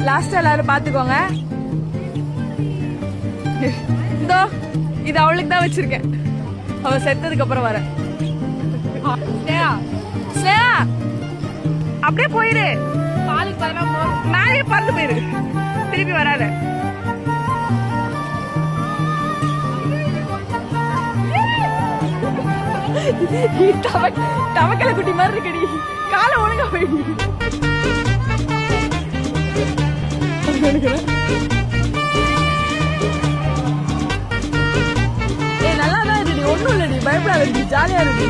லாஸ்டா எல்லாரும் பாத்துக்கோங்க. இதோ இது அவளுக்கு தான் வச்சிருக்கேன். அவ செத்ததுக்கு அப்புறம் வர. ஸ்னேகா அப்படியே போயிரு. பாலுக்கு பதிலா மேலே பறந்து போயிரு. திருப்பி வராத. தவக்கலை குட்டி மாதிரி இருக்கடி. காலை ஒழுங்கா போயிடு. நல்லாதான் இருக்கு. ஒண்ணும் இல்லடி, பயப்படாத, ஜாலியா இருக்கு.